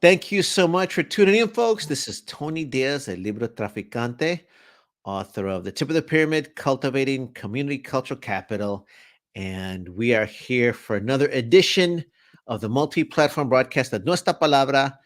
Thank you so much for tuning in, folks. This is Tony Diaz, a Librotraficante, author of The Tip of the Pyramid, Cultivating Community Cultural Capital. And we are here for another edition of the multi-platform broadcast of Nuestra Palabra,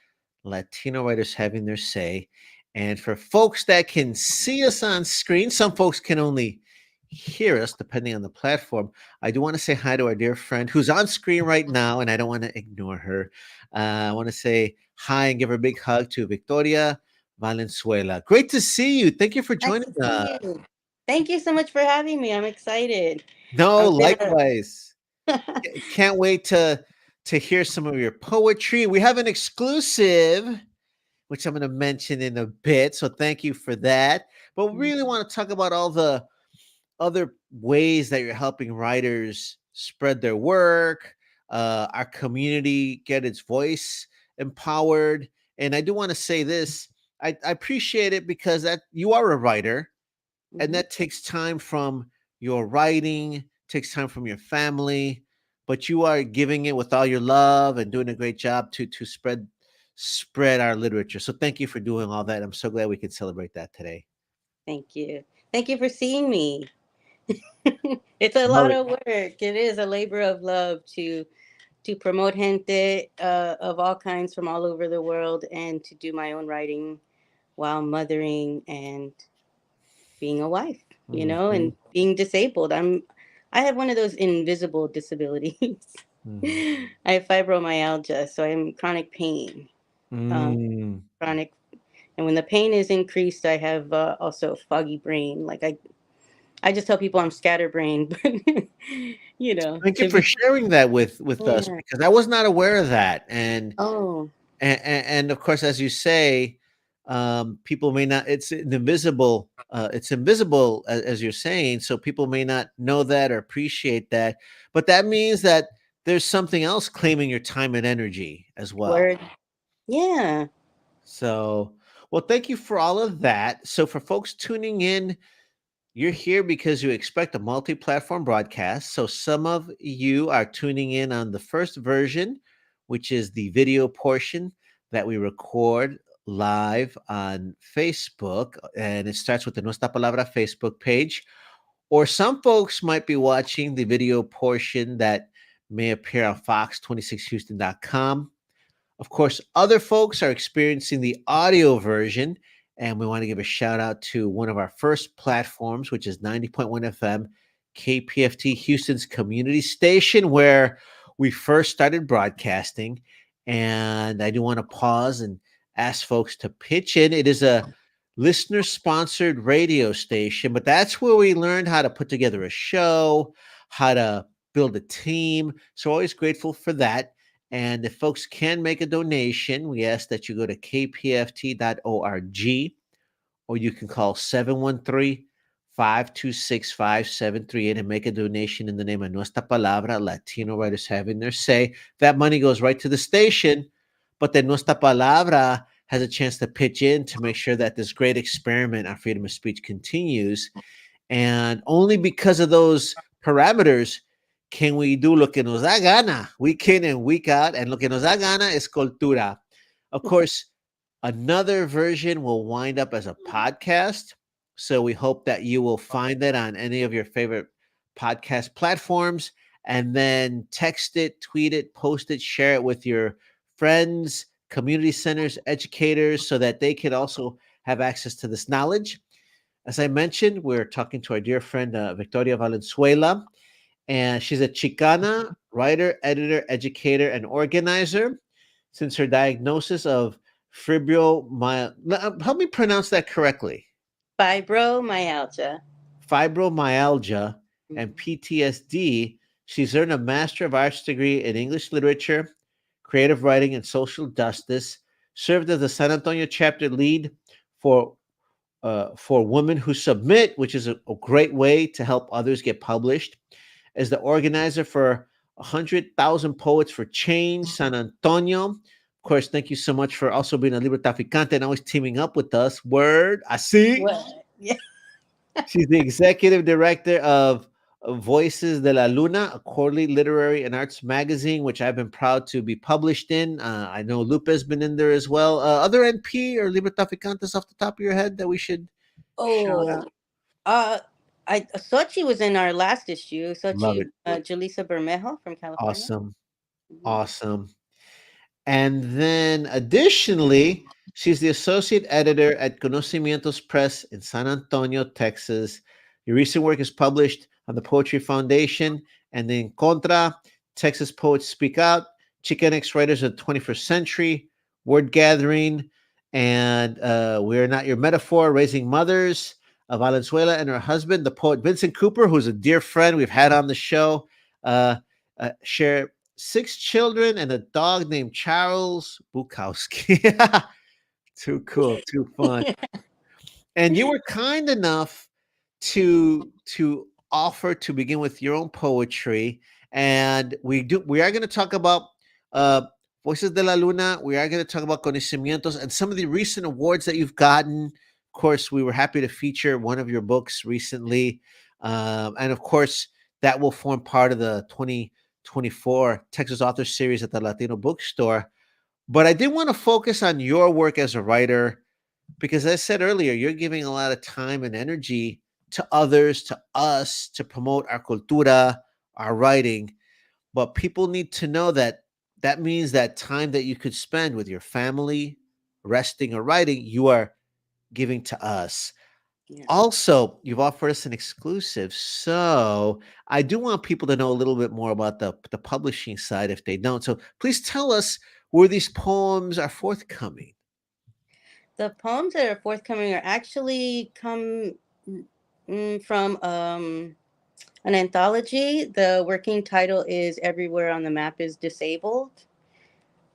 Latino writers having their say. And for folks that can see us on screen, some folks can only hear us depending on the platform. I do want to say hi to our dear friend who's on screen right now, and I don't want to ignore her. I want to say hi and give her a big hug to Viktoria Valenzuela. Great to see you. Thank you for Nice joining to us. see you. Thank you so much for having me. I'm excited. No, I'm gonna. likewise. Can't wait to hear some of your poetry. We have an exclusive, which I'm going to mention in a bit. So thank you for that. But we really want to talk about all the other ways that you're helping writers spread their work, our community get its voice empowered. And I do want to say this: I appreciate it because that you are a writer, and Mhm. that takes time from your writing, takes time from your family, but you are giving it with all your love and doing a great job to spread our literature. So thank you for doing all that. I'm so glad we can celebrate that today. Thank you. Thank you for seeing me. It's a Love lot it. of work. It is a labor of love to promote gente of all kinds from all over the world, and to do my own writing while mothering and being a wife. Mhm, And being disabled. I have one of those invisible disabilities. mhm. I have fibromyalgia, so I'm chronic pain. Um, Mm. chronic, and when the pain is increased, I have also foggy brain. I just tell people I'm scatterbrained, but Thank you to for be. sharing that with us Yeah. because I was not aware of that. And Oh, and of course, as you say, people may not. It's invisible as you're saying, so people may not know that or appreciate that. But that means that there's something else claiming your time and energy as well. word. Yeah. So, well, thank you for all of that. So, for folks tuning in, you're here because you expect a multi platform broadcast. So, some of you are tuning in on the first version, which is the video portion that we record live on Facebook. And it starts with the Nuestra Palabra Facebook page. Or some folks might be watching the video portion that may appear on fox26houston.com. Of course, other folks are experiencing the audio version, and we want to give a shout out to one of our first platforms, which is 90.1 FM, KPFT Houston's community station, where we first started broadcasting. And I do want to pause and ask folks to pitch in. It is a listener sponsored radio station, but that's where we learned how to put together a show, how to build a team. So, always grateful for that. And if folks can make a donation, we ask that you go to kpft.org, or you can call 713-526-5738 and make a donation in the name of Nuestra Palabra, Latino writers having their say. That money goes right to the station, but then Nuestra Palabra has a chance to pitch in to make sure that this great experiment on freedom of speech continues. And only because of those parameters can we do lo que nos da gana week in and week out. And lo que nos da gana es cultura. Of course, another version will wind up as a podcast. So we hope that you will find it on any of your favorite podcast platforms and then text it, tweet it, post it, share it with your friends, community centers, educators, so that they can also have access to this knowledge. As I mentioned, we're talking to our dear friend Viktoria Valenzuela, and she's a Chicana writer, editor, educator, and organizer. Since her diagnosis of fibromyalgia, help me pronounce that correctly, Fibromyalgia. fibromyalgia and Mhm. PTSD, she's earned a Master of Arts degree in English Literature, Creative Writing, and Social Justice, served as the San Antonio chapter lead for Women Who Submit, which is a great way to help others get published, as the organizer for 100,000 Poets for Change, San Antonio. Of course, thank you so much for also being a Librotraficante and always teaming up with us. Word, I see. What? Yeah. She's the executive director of Voices de la Luna, a quarterly literary and arts magazine, which I've been proud to be published in. I know Lupe's been in there as well. Other NP or Librotraficantes off the top of your head that we should shout Oh, out? uh, I Sochi was in our last issue. Love Sochi, it. Julissa Bermejo from California. Awesome. Hmm. Awesome. And then additionally, she's the associate editor at Conocimientos Press in San Antonio, Texas. Your recent work is published on the Poetry Foundation and in Contra, Texas Poets Speak Out, Chicanx Writers of the 21st Century, Wordgathering, and We Are Not Your Metaphor, Raising Mothers, Valenzuela and her husband, the poet Vincent Cooper, who's a dear friend we've had on the show, uh, share 6 children and a dog named Charles Bukowski. Too cool, too fun. And you were kind enough to offer to begin with your own poetry, and we are going to talk about uh Voices de la Luna. We are going to talk about Conocimientos and some of the recent awards that you've gotten. Of course, we were happy to feature one of your books recently, and of course that will form part of the 2024 Texas Author Series at the Latino Bookstore. But I did want to focus on your work as a writer because, as I said earlier, you're giving a lot of time and energy to others, to us, to promote our cultura, our writing. But people need to know that that means that time that you could spend with your family, resting or writing, you are giving to us. Yeah. Also, you've offered us an exclusive. So I do want people to know a little bit more about the publishing side if they don't. So please tell us where these poems are forthcoming. The poems that are forthcoming are actually come from an anthology. The working title is Everywhere on the Map is Disabled.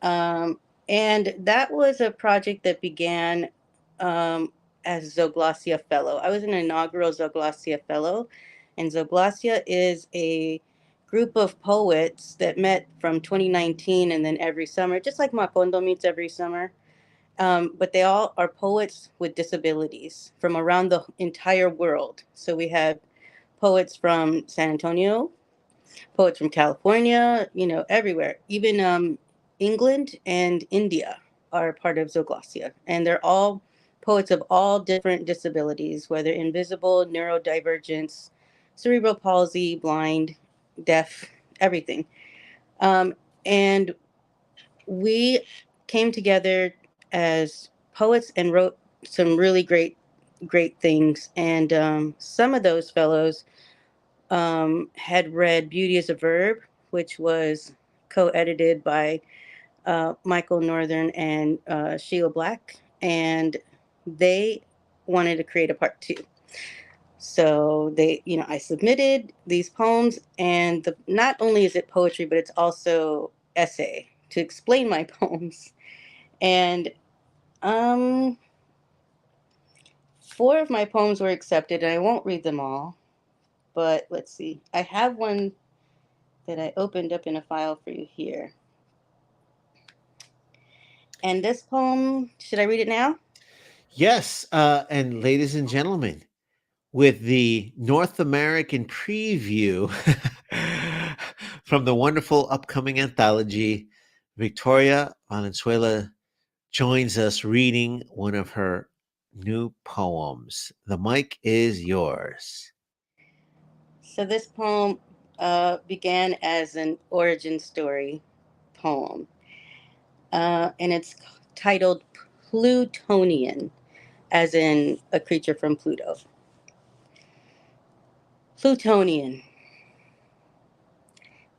Um, and that was a project that began um, as Zoeglossia Fellow. I was an inaugural Zoeglossia Fellow, and Zoeglossia is a group of poets that met from 2019 and then every summer, just like Macondo meets every summer. But they all are poets with disabilities from around the entire world. So we have poets from San Antonio, poets from California, everywhere. Even England and India are part of Zoeglossia. And they're all poets of all different disabilities, whether invisible, neurodivergence, cerebral palsy, blind, deaf, everything. Um, and we came together as poets and wrote some really great things. And some of those fellows had read Beauty is a Verb, which was co-edited by Michael Northern and Sheila Black, and they wanted to create a part two. So I submitted these poems, and not only is it poetry, but it's also essay to explain my poems. And um, four of my poems were accepted, and I won't read them all. But let's see. I have one that I opened up in a file for you here. And this poem, should I read it now? Yes, and ladies and gentlemen, with the North American preview from the wonderful upcoming anthology, Victoria Valenzuela joins us reading one of her new poems. The mic is yours. So this poem began as an origin story poem, and it's titled Plutonian, as in a creature from Pluto. Plutonian.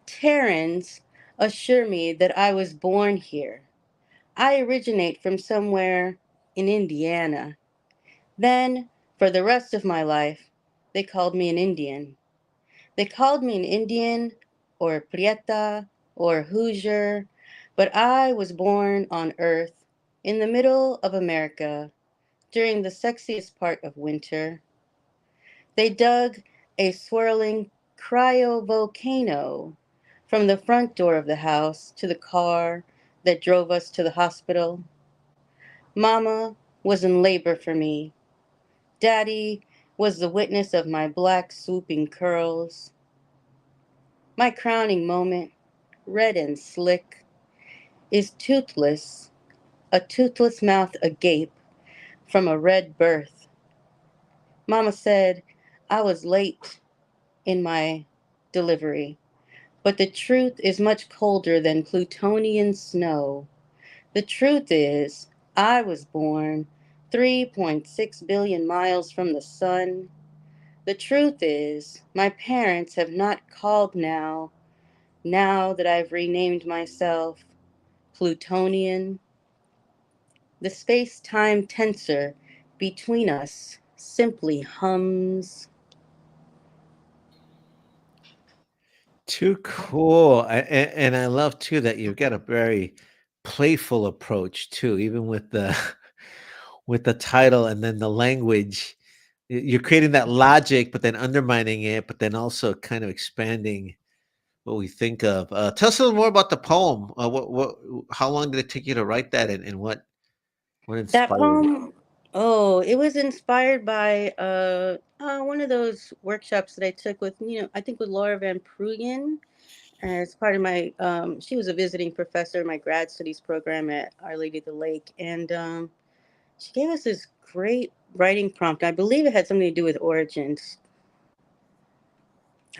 Terrans assure me that I was born here. I originate from somewhere in Indiana. Then, for the rest of my life, they called me an Indian. They called me an Indian, or Prieta, or Hoosier, but I was born on Earth, in the middle of America, during the sexiest part of winter. They dug a swirling cryovolcano from the front door of the house to the car that drove us to the hospital. Mama was in labor for me. Daddy was the witness of my black swooping curls. My crowning moment, red and slick, is toothless, a toothless mouth agape from a red birth. Mama said I was late in my delivery, but the truth is much colder than Plutonian snow. The truth is, I was born 3.6 billion miles from the sun. The truth is, my parents have not called now that I've renamed myself Plutonian. The space time tensor between us simply hums. Too cool. And I love too that you've got a very playful approach too, even with the with the title and then the language. You're creating that logic, but then undermining it, but then also kind of expanding what we think of. Tell us a little more about the poem. How long did it take you to write that, and what That inspired it? poem, oh, it was inspired by one of those workshops that I took with, I think with Laura Van Prugen as part of my, she was a visiting professor in my grad studies program at Our Lady of the Lake. And she gave us this great writing prompt. I believe it had something to do with origins.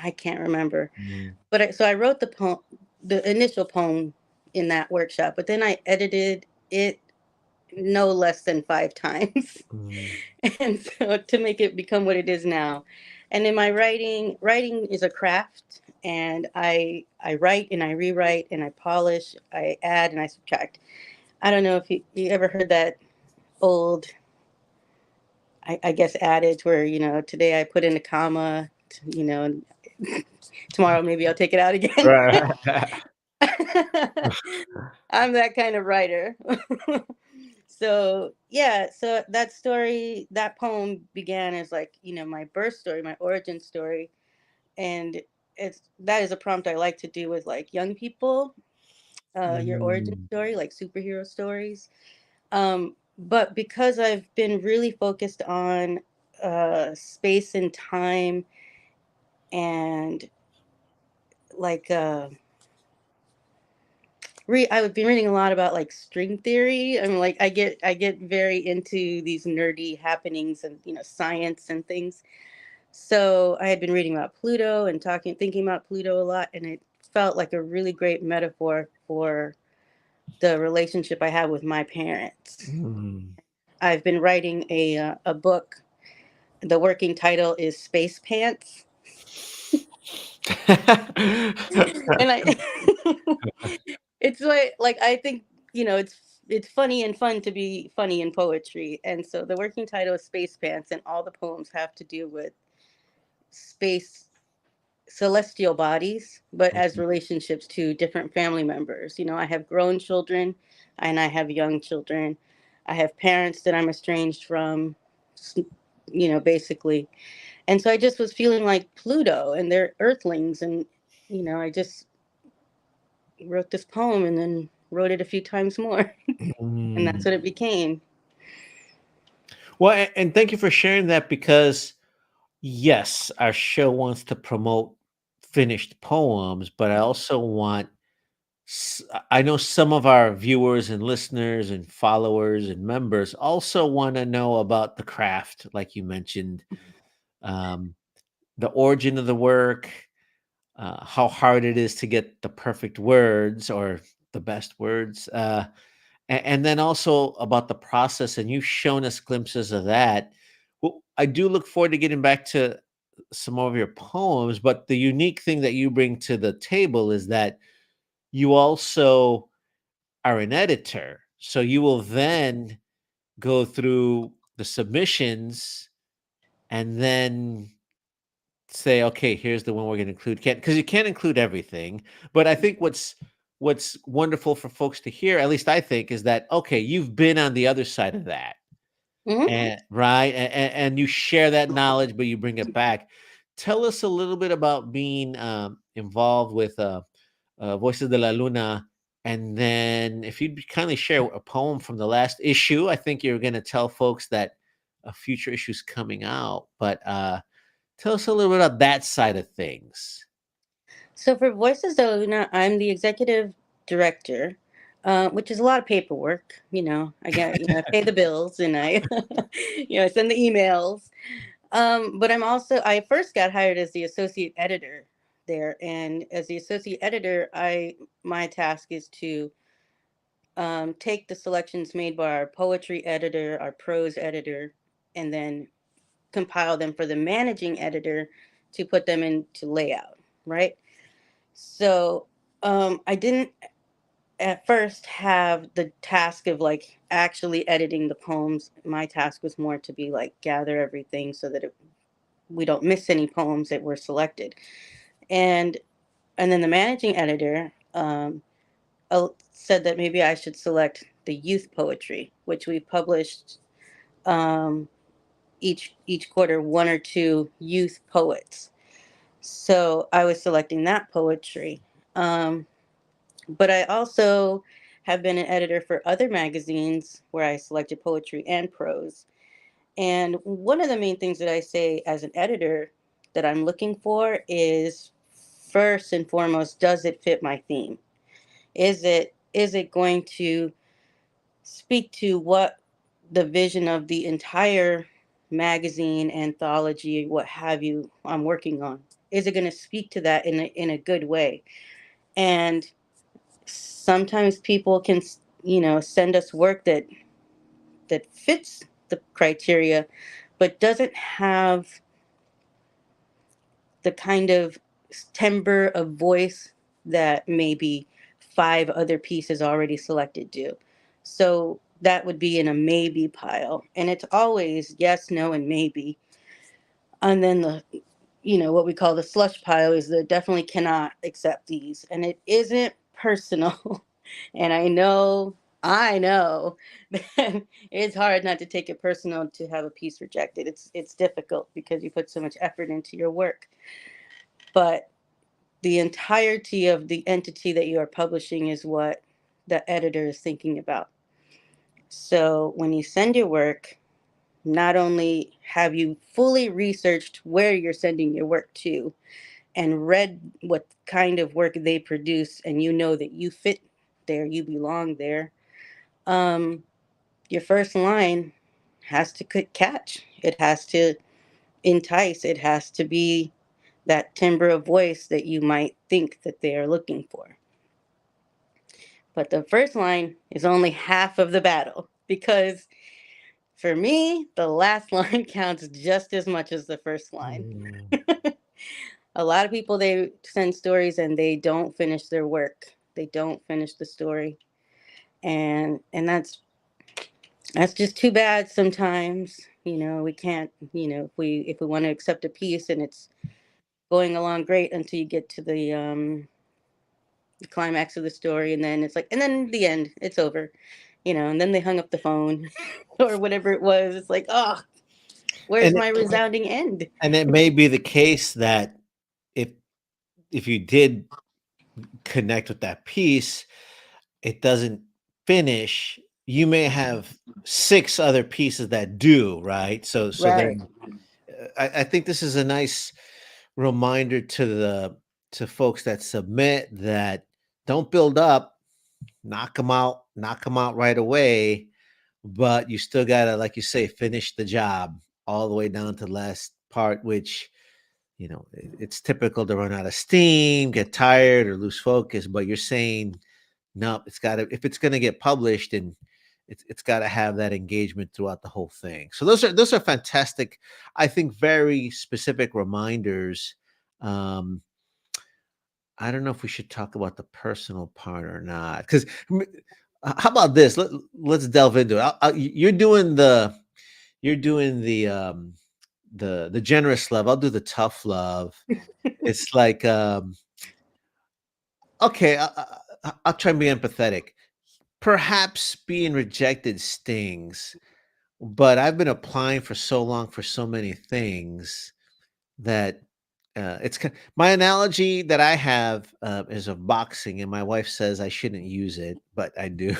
I can't remember. Mm, But so I wrote the poem, the initial poem in that workshop, but then I edited it no less than 5 times. mm, And so to make it become what it is now. And in my writing is a craft, and I write and I rewrite and I polish, I add and I subtract. I don't know if you ever heard that old, I guess, adage where, today I put in a comma, tomorrow maybe I'll take it out again. right. I'm that kind of writer. So yeah, so that story, that poem began as like, my birth story, my origin story. And that is a prompt I like to do with like young people, your origin Mm, story, like superhero stories. But because I've been really focused on space and time, and like I've been reading a lot about like string theory. I'm like I get very into these nerdy happenings and science and things. So I had been reading about Pluto and thinking about Pluto a lot, and it felt like a really great metaphor for the relationship I have with my parents. mm. I've been writing a book. The working title is Space Pants, and I it's like I think it's funny and fun to be funny in poetry, and so the working title is Space Pants, and all the poems have to do with space, celestial bodies, but as relationships to different family members. I have grown children and I have young children. I have parents that I'm estranged from, basically. And so I just was feeling like Pluto and they're earthlings. And, I just wrote this poem and then wrote it a few times more. And that's Mm. what it became. Well, and thank you for sharing that because yes, our show wants to promote finished poems, but I also I know some of our viewers and listeners and followers and members also want to know about the craft, like you mentioned, um, the origin of the work, how hard it is to get the perfect words or the best words. And then also about the process, and you've shown us glimpses of that. Well, I do look forward to getting back to some more of your poems, but the unique thing that you bring to the table is that you also are an editor. So you will then go through the submissions and then say, okay, here's the one we're going to include. Can't because you can't include everything. But I think what's wonderful for folks to hear, at least I think, is that okay, you've been on the other side of that, Hmm. and right, and you share that knowledge, but you bring it back. Tell us a little bit about being involved with Voices de la Luna, and then if you'd kindly share a poem from the last issue. I think you're going to tell folks that a future issue is coming out, but tell us a little bit about that side of things. So for Voices of Luna, I'm the executive director, which is a lot of paperwork. I get, I pay the bills and I, I send the emails. But I first got hired as the associate editor there, and as the associate editor, my task is to take the selections made by our poetry editor, our prose editor, and then compile them for the managing editor to put them into layout, right? So I didn't at first have the task of like actually editing the poems. My task was more to be like gather everything so that we don't miss any poems that were selected. And and then the managing editor said that maybe I should select the youth poetry, which we published um, each quarter, one or two youth poets. So I was selecting that poetry. But I also have been an editor for other magazines where I selected poetry and prose. And one of the main things that I say as an editor that I'm looking for is, first and foremost, does it fit my theme? Is it going to speak to what the vision of the entire magazine, anthology, what have you, I'm working on? Is it going to speak to that in a good way? And sometimes people can, send us work that fits the criteria, but doesn't have the kind of timbre of voice that maybe five other pieces already selected do. So that would be in a maybe pile. And it's always yes, no, and maybe. And then what we call the slush pile is that definitely cannot accept these. And it isn't personal. And I know that it's hard not to take it personal to have a piece rejected. It's difficult because you put so much effort into your work. But the entirety of the entity that you are publishing is what the editor is thinking about. So when you send your work, not only have you fully researched where you're sending your work to and read what kind of work they produce, and you know that you fit there, you belong there, um, your first line has to catch. It has to entice. It has to be that timbre of voice that you might think that they are looking for. But the first line is only half of the battle because for me, the last line counts just as much as the first line. Mm. A lot of people, they send stories and they don't finish their work. They don't finish the story. And that's just too bad sometimes. We can't, if we want to accept a piece and it's going along great until you get to the climax of the story, and then it's like, and then the end, it's over, and then they hung up the phone or whatever it was. It's like, oh, where's And my resounding end? and it may be the case that if if you did connect with that piece, it doesn't finish. You may have six other pieces that do, right? So Right. then I think this is a nice reminder to folks that submit that don't build up, knock them out right away, but you still gotta, like you say, finish the job all the way down to the last part, which it's typical to run out of steam, get tired, or lose focus. But you're saying no, it's got to, if it's going to get published, and it's got to have that engagement throughout the whole thing. So those are fantastic, I think, very specific reminders. Um, I don't know if we should talk about the personal part or not, because how about this? Let's delve into it. You're doing the generous love. I'll do the tough love. It's like okay, I'll try and be empathetic. Perhaps being rejected stings, but I've been applying for so long for so many things that my analogy that I have is of boxing, and my wife says I shouldn't use it, but I do.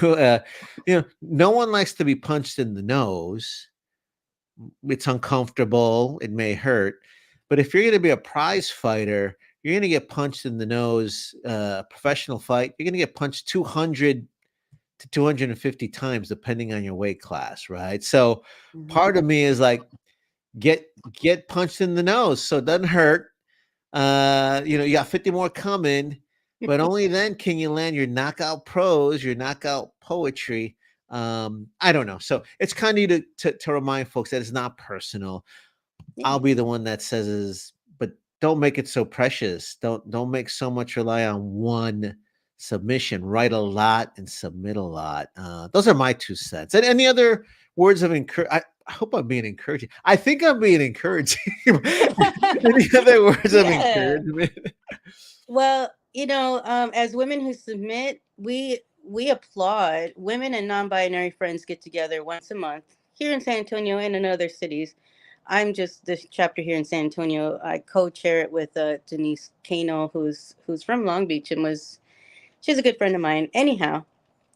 No one likes to be punched in the nose. It's uncomfortable. It may hurt, but if you're going to be a prize fighter, you're going to get punched in the nose. Professional fight, you're going to get punched 200 to 250 times, depending on your weight class, right? So Mhm. part of me is like, get punched in the nose so it doesn't hurt. You got 50 more coming, but only then can you land your knockout prose, your knockout poetry. I don't know. So it's kind of to remind folks that it's not personal. Yeah. I'll be the one that says, but don't make it so precious. Don't make so much rely on one submission. Write a lot and submit a lot. Those are my 2 cents. And any other words of encouragement? I hope I'm being encouraging. I think I'm being encouraging. Any other words of Yeah. encouragement? Well, as women who submit, we applaud women and non-binary friends get together once a month here in San Antonio and in other cities. I'm just this chapter here in San Antonio. I co-chair it with Denise Kano, who's from Long Beach and she's a good friend of mine. Anyhow,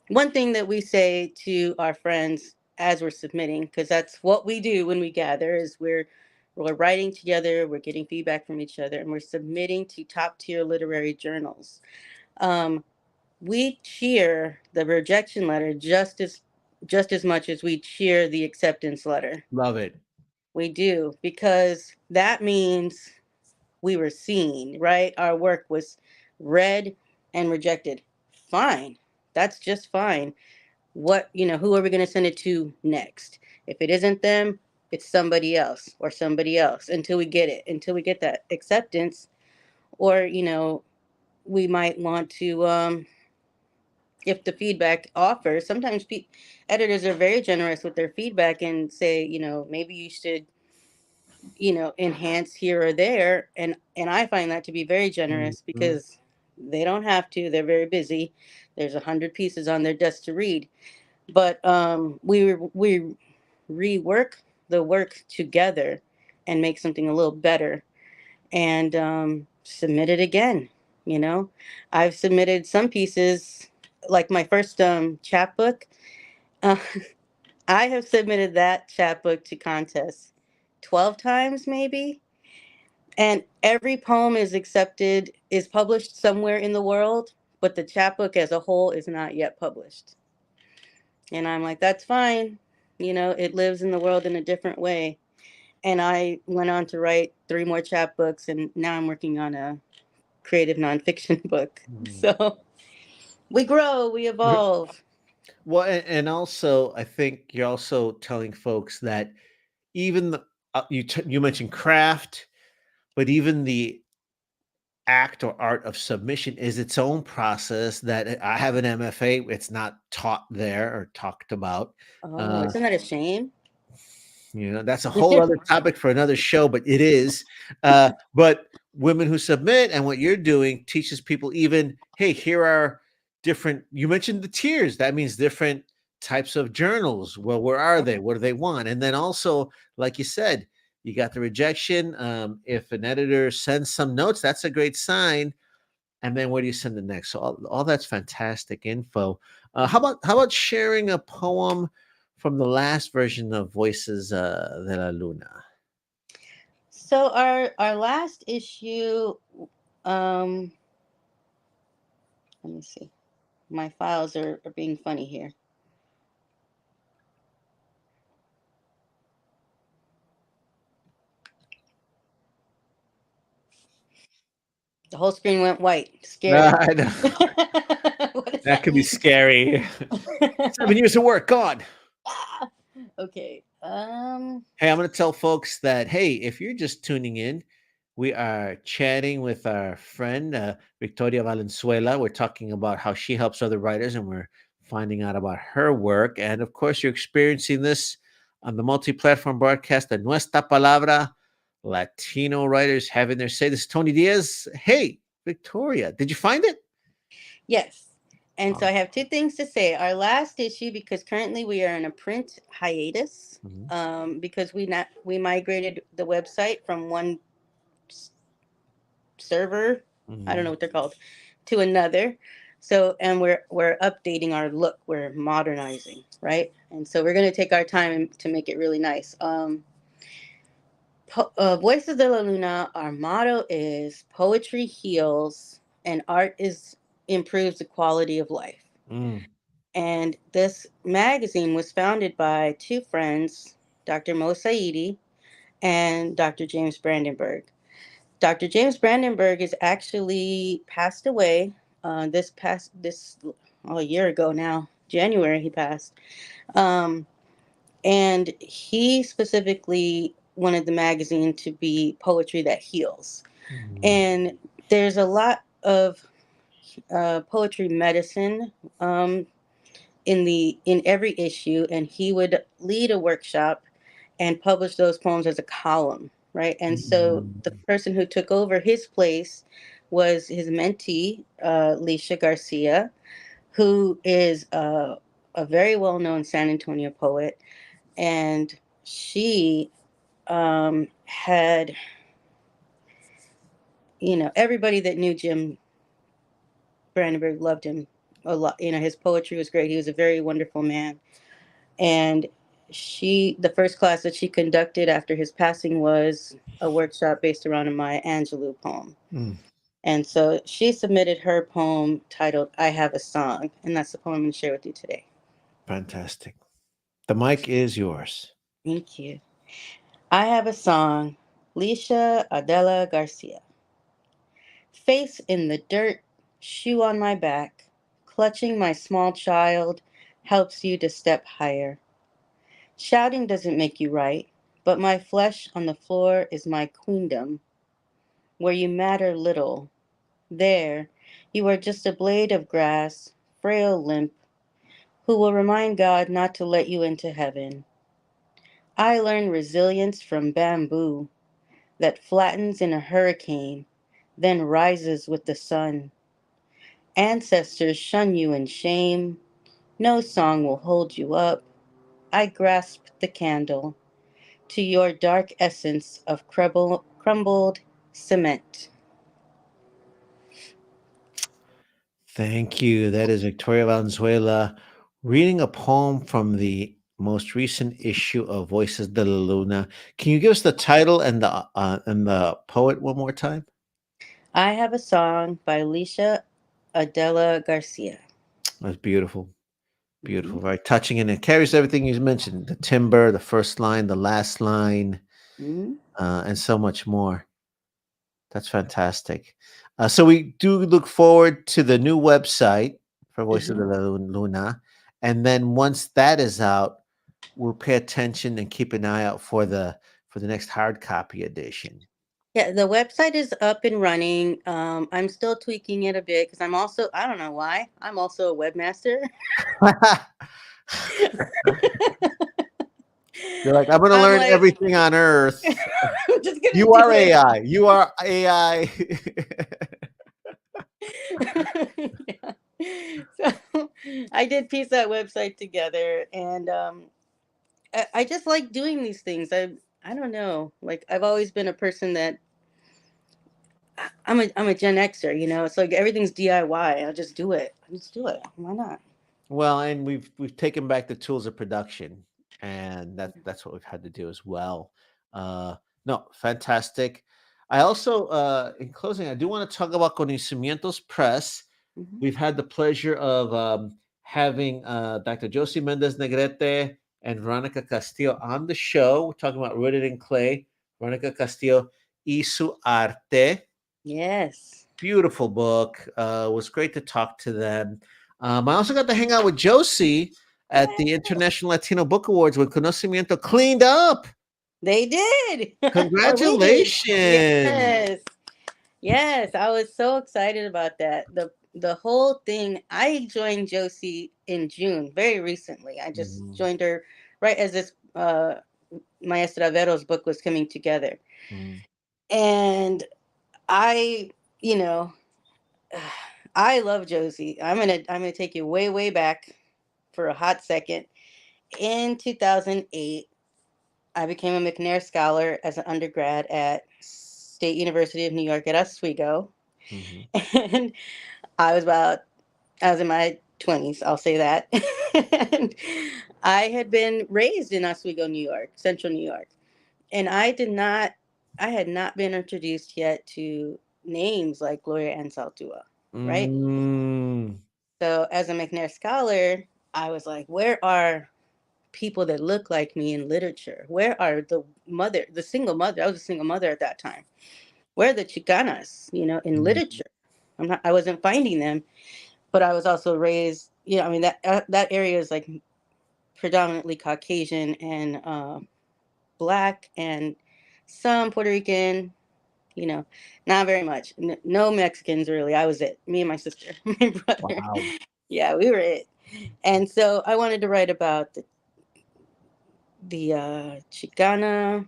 one thing that we say to our friends as we're submitting, because that's what we do when we gather, is we're writing together, we're getting feedback from each other, and we're submitting to top tier literary journals. Um, we cheer the rejection letter just as much as we cheer the acceptance letter. Love it. We do, because that means we were seen, right? Our work was read and rejected. Fine. That's just fine. Who are we going to send it to next? If it isn't them, it's somebody else or somebody else until we get it, until we get that acceptance. Or, we might want to, if the feedback offers, sometimes editors are very generous with their feedback and say, maybe you should, enhance here or there. And I find that to be very generous Mhm. because they don't have to. They're very busy. There's 100 pieces on their desk to read. But we rework the work together and make something a little better and submit it again. You know, I've submitted some pieces, like my first chapbook. Uh, I have submitted that chapbook to contests 12 times, maybe. And every poem is published somewhere in the world, but the chapbook as a whole is not yet published. And I'm like, that's fine. It lives in the world in a different way. And I went on to write 3 more chapbooks, and now I'm working on a creative nonfiction book. Mhm. So we grow, we evolve. Well, and also, I think you're also telling folks that even you mentioned craft, but even the act or art of submission is its own process. That I have an MFA, it's not taught there or talked about. Oh, Uh, isn't that a shame? that's a whole other topic for another show, but it is. But women who submit and what you're doing teaches people, even, hey, here are different, you mentioned the tiers. That means different types of journals. Well, where are they? What do they want? And then also, like you said, you got the rejection. If an editor sends some notes, that's a great sign. And then where do you send it next? So all that's fantastic info. How about sharing a poem from the last version of Voices de la Luna? So our last issue, um, let me see. My files are being funny here. The whole screen went white. Scary. I know. What does That that could be mean? scary. 7 years of work gone. Ah! Okay. Hey, I'm going to tell folks that, hey, if you're just tuning in, we are chatting with our friend, Viktoria Valenzuela. We're talking about how she helps other writers, and we're finding out about her work. And of course, you're experiencing this on the multi platform broadcast of Nuestra Palabra, Latino writers having their say. This is Tony Diaz. Hey, Victoria, did you find it? Yes. And so Oh, I have 2 things to say. Our last issue, because currently we are in a print hiatus, mhm, because we migrated the website from one server, I don't know mhm. what they're called, to another. So, and we're updating our look. We're modernizing, right? And so we're going to take our time to make it really nice. Voices de la Luna, our motto is poetry heals and art is improves the quality of life. Mm. And this magazine was founded by two friends, Dr. Mo Saidi and Dr. James Brandenburg. Dr. James Brandenburg is actually passed away this a year ago now. January he passed. Um, and he specifically wanted the magazine to be poetry that heals. Mm. And there's a lot of poetry medicine um, in every issue, and he would lead a workshop and publish those poems as a column, right? And so the Mm. person who took over his place was his mentee, Leisha Garcia, who is a very well known San Antonio poet. And she had, everybody that knew Jim Brandenburg loved him a lot. His poetry was great. He was a very wonderful man. And the first class that she conducted after his passing was a workshop based around a Maya Angelou poem. Mm. And so she submitted her poem titled I Have a Song. And that's the poem I'm going to share with you today. Fantastic. The mic is yours. Thank you. I Have a Song, Leisha Adela Garcia. Face in the dirt, shoe on my back, clutching my small child helps you to step higher. Shouting doesn't make you right, but my flesh on the floor is my queendom, where you matter little. There, you are just a blade of grass, frail limp, who will remind God not to let you into heaven. I learned resilience from bamboo that flattens in a hurricane, then rises with the sun. Ancestors shun you in shame. No song will hold you up. I grasp the candle to your dark essence of crumbled cement. Thank you. That is Victoria Valenzuela reading a poem from the most recent issue of Voices de la Luna. Can you give us the title and the poet one more time? I Have a Song by Alicia Adela Garcia. That's beautiful. Mm-hmm. Beautiful. Very touching. And it carries everything you mentioned: the timbre, the first line, the last line, Mm-hmm. and so much more. That's fantastic. So we do look forward to the new website for Voices Mm-hmm. de la Luna, and then once that is out, we'll pay attention and keep an eye out for the next hard copy edition. Yeah, the website is up and running. I'm still tweaking it a bit because I don't know why, I'm also a webmaster. You're like, I'm going to I'm learn like, everything on Earth. I'm just going to You do are it. AI. You are AI. Yeah. So I did piece that website together, and I just like doing these things. I don't know. Like I've always been a person that I'm a Gen Xer. It's like everything's DIY. I'll just do it. I just do it. Why not? Well, and we've taken back the tools of production, and that's what we've had to do as well. Uh, no, fantastic. I also, in closing, I do want to talk about Conocimientos Press. Hmm. We've had the pleasure of having Dr. Josie Mendez Negrete and Veronica Castillo on the show. We're talking about Rooted in Clay. Veronica Castillo, Isu Arte. Yes. Beautiful book. It was great to talk to them. I also got to hang out with Josie at the International Latino Book Awards when Conocimiento cleaned up. They did. Or we did. Congratulations. Yes. Yes, I was so excited about that. The whole thing. I joined Josie in June, very recently. I just Mhm, joined her right as this Maestra Vero's book was coming together. mhm. And I, you know, I love Josie. I'm gonna take you way, way back for a hot second. In 2008, I became a McNair Scholar as an undergrad at State University of New York at Oswego. Mhm. And I was about I was in my 20s, I'll say that. And I had been raised in Oswego, New York, central New York. And I did not I had not been introduced yet to names like Gloria Anzaldúa, right? Mm. So as a McNair scholar, I was like, where are people that look like me in literature? Where are the single mother? I was a single mother at that time. Where are the Chicanas, in Mm. literature? I wasn't finding them, but I was also raised, I mean, that area is like predominantly Caucasian and Black and some Puerto Rican, you know, not very much. No Mexicans really. I was it. Me and my sister, my brother. Wow. Yeah, we were it. And so I wanted to write about the Chicana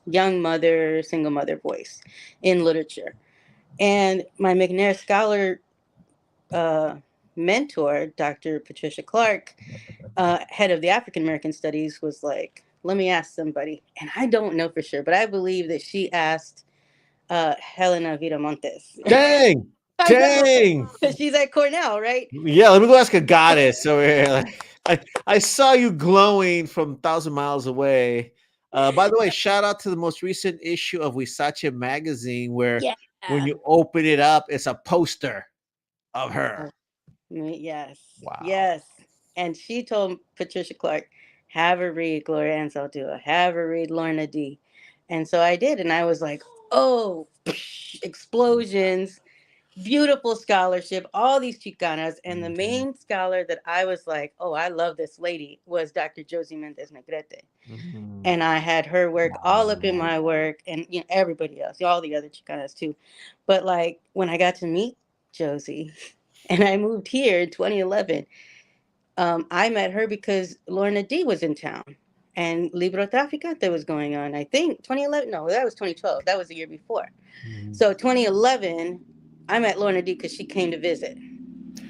young mother, single mother voice in literature. And my McNair Scholar uh, mentor, Dr. Patricia Clark, head of the African American Studies, was like, let me ask somebody. And I don't know for sure, but I believe that she asked Helena Viramontes. Dang. I know, Dang. because she's at Cornell, right? Yeah, let me go ask a goddess over here. I saw you glowing from 1,000 miles away. By the way, shout out to the most recent issue of Wisache magazine, where Yeah. when you open it up, it's a poster of her. Yes, Wow. yes. And she told Patricia Clark, have her read Gloria Anzaldúa, have her read Lorna D. And so I did, and I was like, oh, explosions, beautiful scholarship, all these Chicanas. And the Mhm, main scholar that I was like, oh, I love this lady was Dr. Josie Mendez Negrete. mhm. And I had her work all up in Wow. my work, and everybody else, all the other Chicanas too. But like when I got to meet Josie, and I moved here in 2011, I met her because Lorna D was in town, and Librotraficante was going on. I think 2011. No, that was 2012. That was the year before. Mhm. So 2011, I met Lorna D because she came to visit.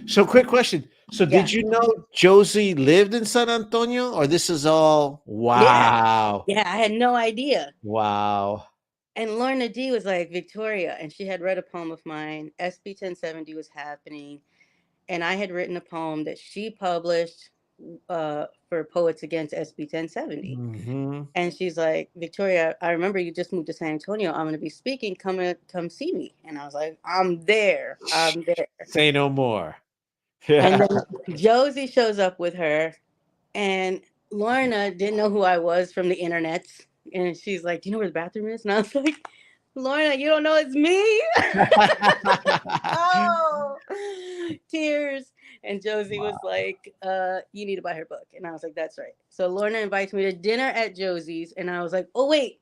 So, quick question. So, Yeah, did you know Josie lived in San Antonio, or this is all yeah, wow? yeah. I had no idea. Wow. And Lorna D was like, Victoria, and she had read a poem of mine. SB 1070 was happening, and I had written a poem that she published for Poets Against SB 1070. Hmm. And she's like, Victoria, I remember you just moved to San Antonio. I'm going to be speaking. Come see me. And I was like, I'm there. I'm there. Say no more. And Yeah. then Josie shows up with her, and Lorna didn't know who I was from the internet. And she's like, do you know where the bathroom is? And I was like, Lorna, you don't know it's me? Oh, tears. And Josie was like, you need to buy her book. And I was like, that's right. So Lorna invites me to dinner at Josie's. And I was like, oh, wait,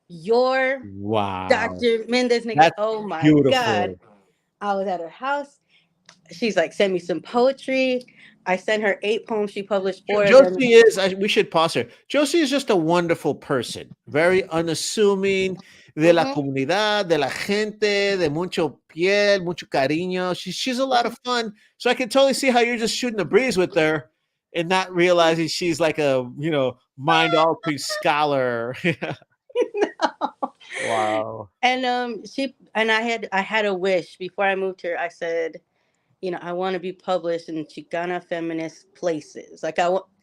you're Wow. Dr. Mendez Negra. That's Oh my God. beautiful. I was at her house. She's like, send me some poetry. I sent her 8 poems. She published 4 of them. Josie is, we should pause her. Josie is just a wonderful person, very unassuming, de la Mhm, comunidad, de la gente, de mucho piel, mucho cariño. She's a lot mhm. of fun. So I can totally see how you're just shooting the breeze with her and not realizing she's like a, mind altering scholar. Wow. And I had a wish before I moved here. I said, I want to be published in Chicana feminist places. Like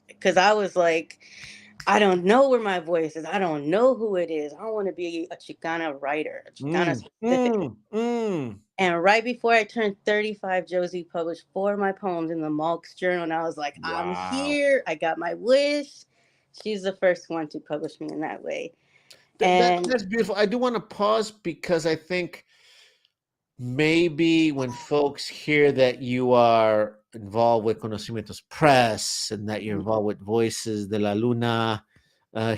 because I was like, I don't know where my voice is. I don't know who it is. I want to be a Chicana writer, a Chicana Mm, specific. mm, mm. And right before I turned 35, Josie published 4 of my poems in the Malk's Journal, and I was like, I'm Wow. here. I got my wish. She's the first one to publish me in that way. And That's beautiful. I do want to pause because I think maybe when folks hear that you are involved with Conocimientos Press and that you're involved with Voices de la Luna,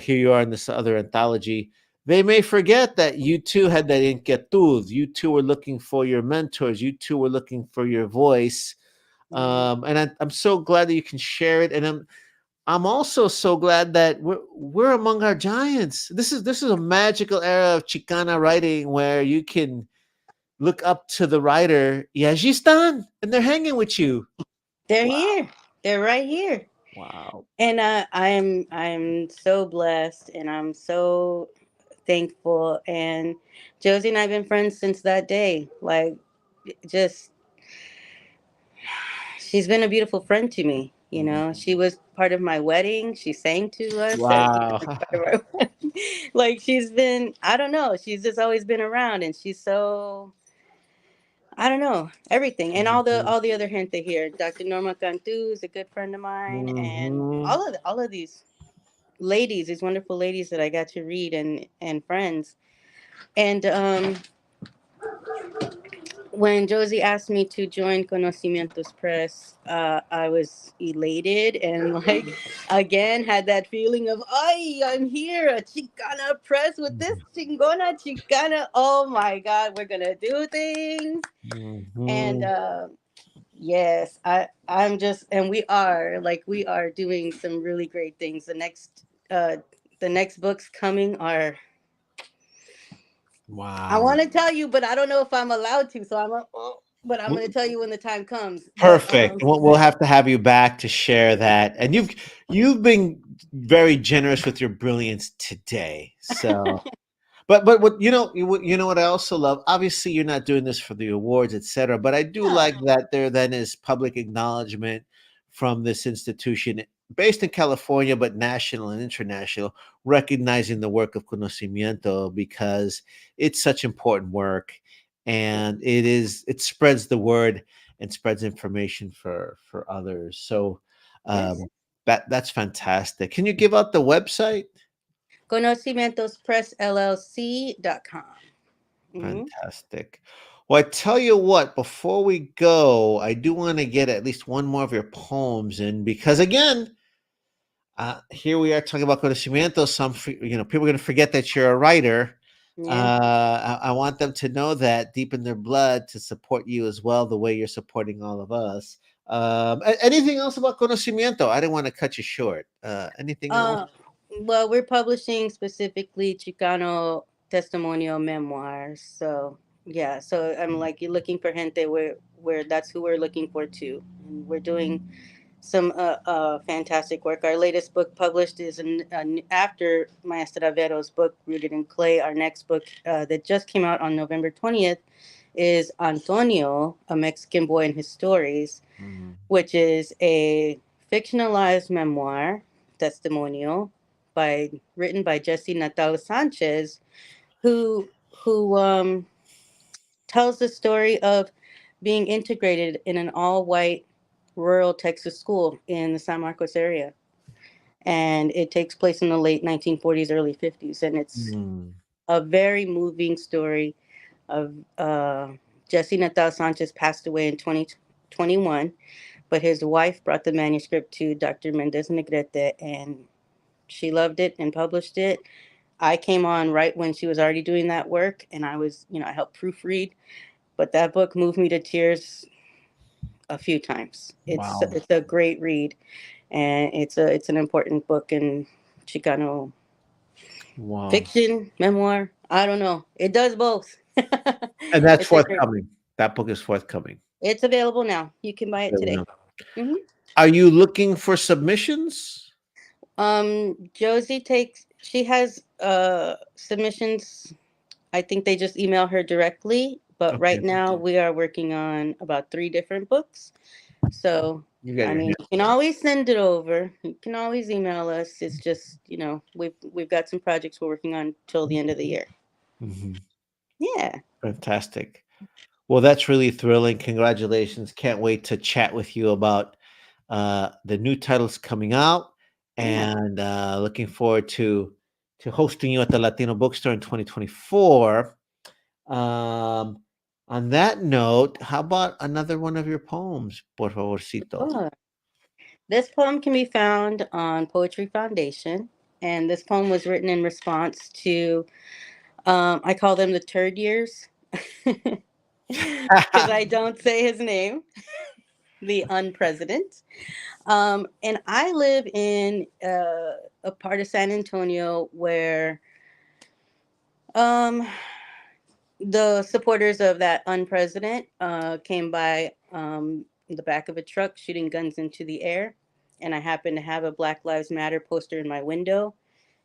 here you are in this other anthology, they may forget that you too had that inquietud. You too were looking for your mentors. You too were looking for your voice. And I'm so glad that you can share it. And I'm also so glad that we're among our giants. This is a magical era of Chicana writing where you can look up to the writer, y allí están, and they're hanging with you. they're Wow. here. They're right here. Wow. And I'm so blessed, and I'm so thankful. And Josie and I've been friends since that day. Like, just she's been a beautiful friend to me. Mhm. She was part of my wedding. She sang to us at Wow. part of our wedding. Like she's been, I don't know, she's just always been around, and she's so, I don't know, everything, and Mhm. all the other gente here. Dr. Norma Cantu is a good friend of mine, and Mhm. all of these ladies, these wonderful ladies that I got to read, and friends. And when Josie asked me to join Conocimientos Press, I was elated and like again had that feeling of, "Ay, I'm here, a Chicana press with this chingona Chicana. Oh my God, we're gonna do things!" And Mhm. yes, I'm just, and we are doing some really great things. The next books coming are, I Wow. want to tell you, but I don't know if I'm allowed to. So but I'm going to tell you when the time comes. But Perfect. We'll have to have you back to share that. And you've been very generous with your brilliance today. So, but what you know what I also love. Obviously, you're not doing this for the awards, etc. But I do no, like that there then is public acknowledgement from this institution based in California, but national and international, recognizing the work of Conocimiento because it's such important work, and it spreads the word and spreads information for others. So yes, um, that's fantastic. Can you give out the website? conocimientospressllc.com. Mm-hmm. Fantastic. Well, I tell you what, before we go, I do want to get at least one more of your poems in because, again, here we are talking about conocimiento. People are going to forget that you're a writer. Yeah. I want them to know that deep in their blood to support you as well, the way you're supporting all of us. Anything else about conocimiento? I didn't want to cut you short. Anything else? Uh, well, we're publishing specifically Chicano testimonial memoirs. So yeah, so I'm like, you're looking for gente, where that's who we're looking for too. And we're doing some fantastic work. Our latest book published is after Maestra Vero's book, Rooted in Clay. Our next book that just came out on November 20th is Antonio, a Mexican boy and his stories, Mhm. which is a fictionalized memoir testimonial written by Jesse Natal Sanchez, who tells the story of being integrated in an all-white rural Texas school in the San Marcos area. And it takes place in the late 1940s, early 50s. And it's Mm. a very moving story of Jesse Natal Sanchez passed away in 2021, but his wife brought the manuscript to Dr. Mendez Negrete, and she loved it and published it. I came on right when she was already doing that work, and I helped proofread, but that book moved me to tears a few times. Wow. It's a great read, and it's an important book in Chicano Wow. fiction, memoir. I don't know. It does both. And that's It's a great. forthcoming. That book is forthcoming. It's available now. You can buy it There we today. go. hmm Are you looking for submissions? Josie she has submissions. I think they just email her directly, but Okay, right now we are working on about three different books. So, you got I your mean, hand. you can always send it over. You can always email us. It's just, we've got some projects we're working on till the end of the year. Mhm. Yeah. Fantastic. Well, that's really thrilling. Congratulations. Can't wait to chat with you about the new titles coming out, Yeah. and looking forward to hosting you at the Latino Bookstore in 2024. Um, on that note, how about another one of your poems, por favorcito? Oh. This poem can be found on Poetry Foundation, and this poem was written in response to, I call them the turd years, because I don't say his name, the unpresident. And I live in a part of San Antonio where um, the supporters of that unpresident came by the back of a truck shooting guns into the air. And I happened to have a Black Lives Matter poster in my window.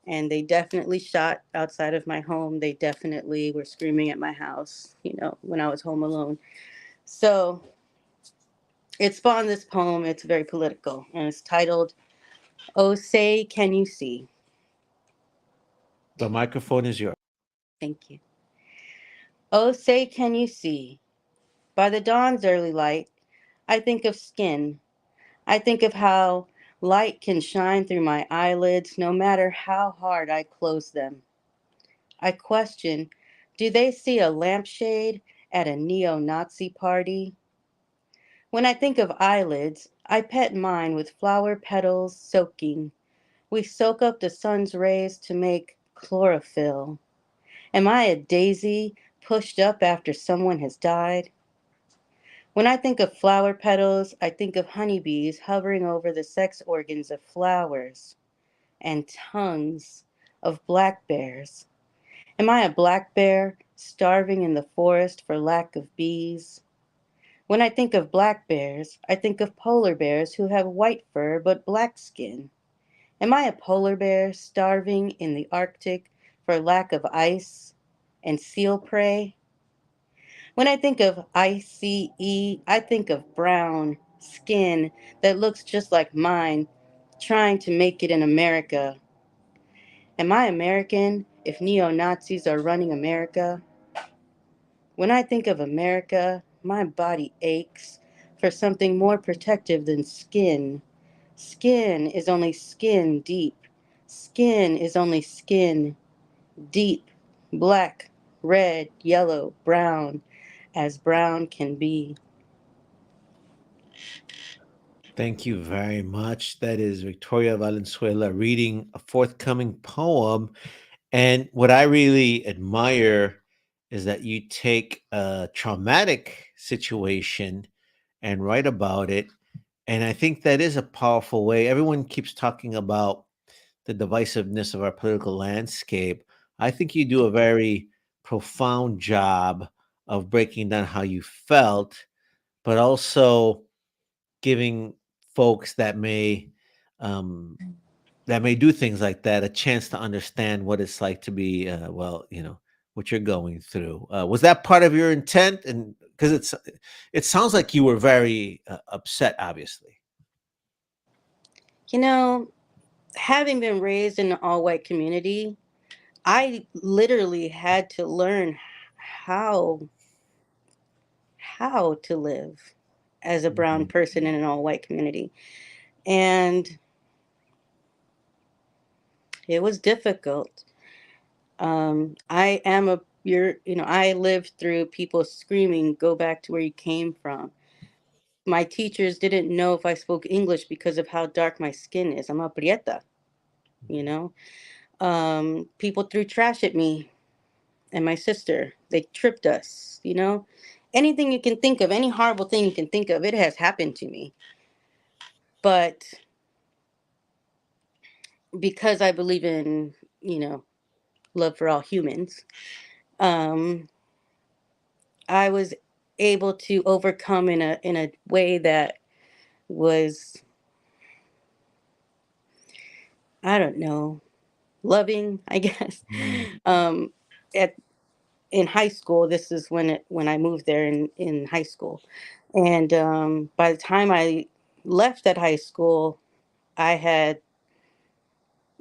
And they definitely shot outside of my home. They definitely were screaming at my house, when I was home alone. So it spawned this poem. It's very political, and it's titled, "Oh, Say, Can You See?" The microphone is yours. Thank you. Oh, say, can you see? By the dawn's early light, I think of skin. I think of how light can shine through my eyelids no matter how hard I close them. I question, do they see a lampshade at a neo Nazi party? When I think of eyelids, I pet mine with flower petals soaking. We soak up the sun's rays to make chlorophyll. Am I a daisy pushed up after someone has died? When I think of flower petals, I think of honeybees hovering over the sex organs of flowers and tongues of black bears. Am I a black bear starving in the forest for lack of bees? When I think of black bears, I think of polar bears who have white fur but black skin. Am I a polar bear starving in the Arctic for lack of ice and seal prey? When I think of ICE, I think of brown skin that looks just like mine, trying to make it in America. Am I American if neo Nazis are running America? When I think of America, my body aches for something more protective than skin. Skin is only skin deep. Skin is only skin deep. Black, red, yellow, brown, as brown can be. Thank you very much. That is Victoria Valenzuela reading a forthcoming poem. And what I really admire is that you take a traumatic situation and write about it. And I think that is a powerful way. Everyone keeps talking about the divisiveness of our political landscape. I think you do a very profound job of breaking down how you felt, but also giving folks um, that may do things like that a chance to understand what it's like to be what you're going through. Was that part of your intent? And because it sounds like you were very upset, obviously. You know, having been raised in an all white community, I literally had to learn how how to live as a brown Mhm. person in an all white community. And it was difficult. I am a I lived through people screaming, "Go back to where you came from." My teachers didn't know if I spoke English because of how dark my skin is. I'm a prieta, you know. People threw trash at me and my sister. They tripped us, you know. Anything you can think of, any horrible thing you can think of, it has happened to me. But because I believe in, love for all humans, um, I was able to overcome in a way that was, I don't know, loving, I guess. Mm. Um, at in high school, this is when I moved there in high school, and by the time I left that high school, I had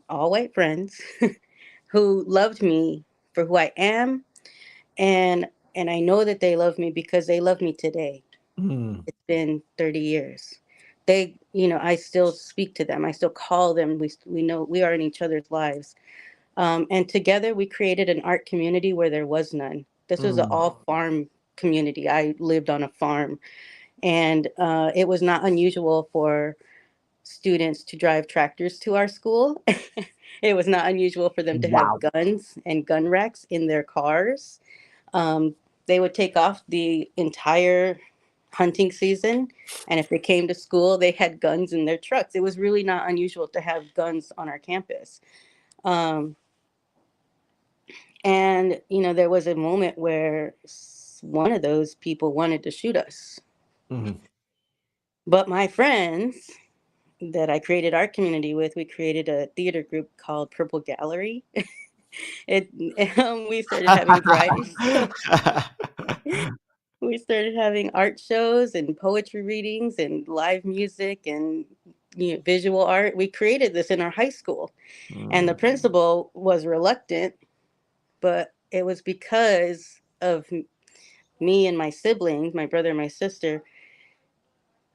all white friends who loved me for who I am, and I know that they love me because they love me today. Mm. It's been 30 years. I still speak to them. I still call them. We know we are in each other's lives. And together we created an art community where there was none. This was an Mm. all farm community. I lived on a farm, and it was not unusual for students to drive tractors to our school. It was not unusual for them to have Wow. guns and gun racks in their cars. Um, they would take off the entire hunting season, and if they came to school, they had guns in their trucks. It was really not unusual to have guns on our campus. Um, and there was a moment where one of those people wanted to shoot us, Mhm. but my friends that I created our community with, we created a theater group called Purple Gallery. it we started having variety shows. We started having art shows and poetry readings and live music, and visual art. We created this in our high school, and the Mm, principal was reluctant, but it was because of me and my siblings, my brother and my sister,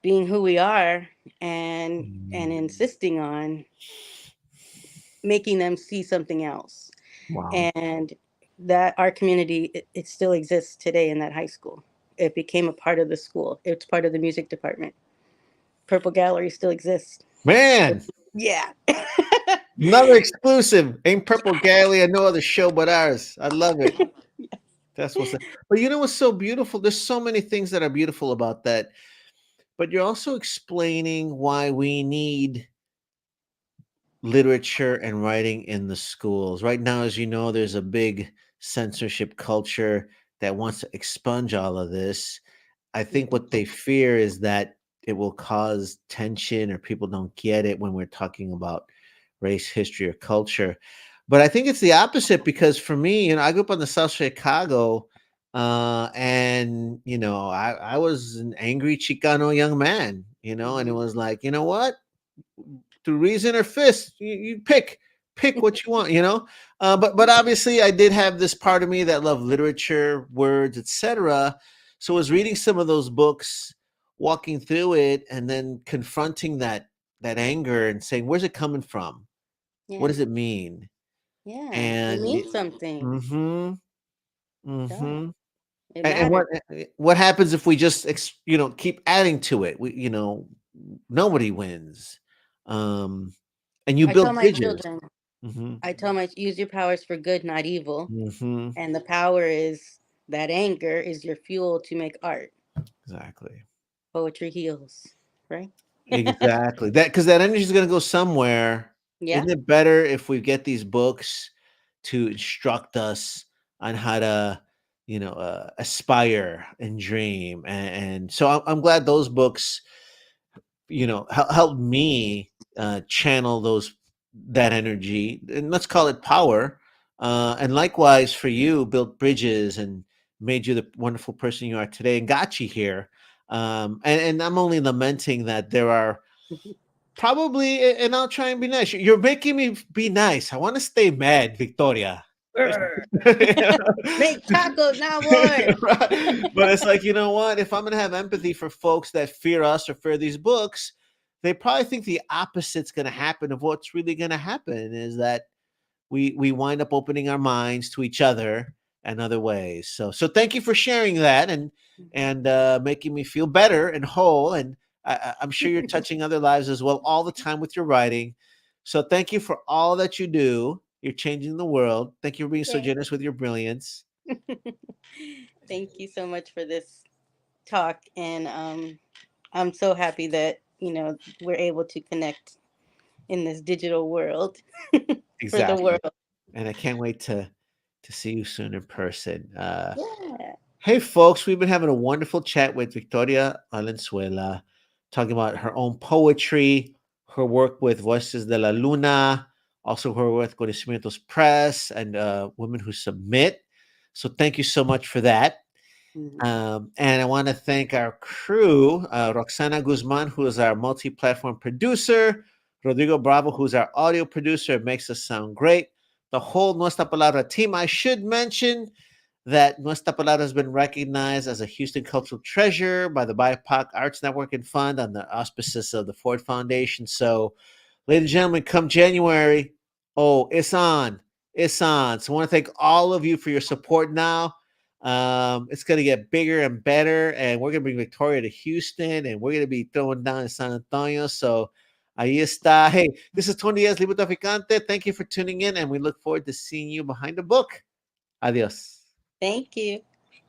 being who we are, and mm. insisting on making them see something else. Wow. And that our community, it still exists today in that high school. It became a part of the school. It's part of the music department. Purple Gallery still exists. Man, Yeah. another exclusive. Ain't Purple Galley and no other show but ours. I love it. That's what's up. But you know what's so beautiful? There's so many things that are beautiful about that. But you're also explaining why we need literature and writing in the schools. Right now, as you know, there's a big censorship culture that wants to expunge all of this. I think what they fear is that it will cause tension or people don't get it when we're talking about race, history, or culture. But I think it's the opposite because for me, I grew up on the South Side of Chicago, and I was an angry Chicano young man, and it was like, you know what? Through reason or fist, you pick what you want, but obviously I did have this part of me that loved literature, words, etc. So I was reading some of those books, walking through it, and then confronting that anger and saying, where's it coming from? What Yeah. does it mean? Yeah. It And means something. mm-hmm, It does. mm-hmm. It And matters. what happens if we just keep adding to it? Nobody wins. um and you I tell build my bridges. children, Mm-hmm. use your powers for good, not evil. Mhm. And the power is that anger is your fuel to make art. Exactly. Poetry heals, right? Exactly. That because that energy is gonna go somewhere. Yeah. Isn't it better if we get these books to instruct us on how to, aspire and dream? And so I'm glad those books, helped me channel that energy, and let's call it power. And likewise for you, built bridges and made you the wonderful person you are today, and got you here. And I'm only lamenting that there are probably, and I'll try and be nice. You're making me be nice. I want to stay mad, Victoria. Make tacos, not war. Right. But it's like, you know what? If I'm going to have empathy for folks that fear us or fear these books, they probably think the opposite's going to happen of what's really going to happen is that we wind up opening our minds to each other and other ways. So thank you for sharing that and making me feel better and whole. And I'm sure you're touching other lives as well all the time with your writing. So thank you for all that you do. You're changing the world. Thank you for being so Thank generous with your brilliance. Thank you so much for this talk. And I'm so happy that, we're able to connect in this digital world for the Exactly. world. And I can't wait to see you soon in person. Yeah. Hey, folks, we've been having a wonderful chat with Victoria Valenzuela, talking about her own poetry, her work with Voices de la Luna, also her work with Conocimientos Press, and Women Who Submit. So thank you so much for that. Mhm. And I want to thank our crew, Roxana Guzman, who is our multi-platform producer, Rodrigo Bravo, who's our audio producer, it makes us sound great. The whole Nuestra Palabra team. I should mention that Nuestra Palabra has been recognized as a Houston Cultural Treasure by the BIPOC Arts Network and Fund on the auspices of the Ford Foundation. So, ladies and gentlemen, come January, it's on. It's on. So I want to thank all of you for your support now. It's going to get bigger and better, and we're going to bring Victoria to Houston, and we're going to be throwing down in San Antonio. So, ahí está. Hey, this is Tony Diaz, Librotraficante. Thank you for tuning in, and we look forward to seeing you behind the book. Adios. Thank you.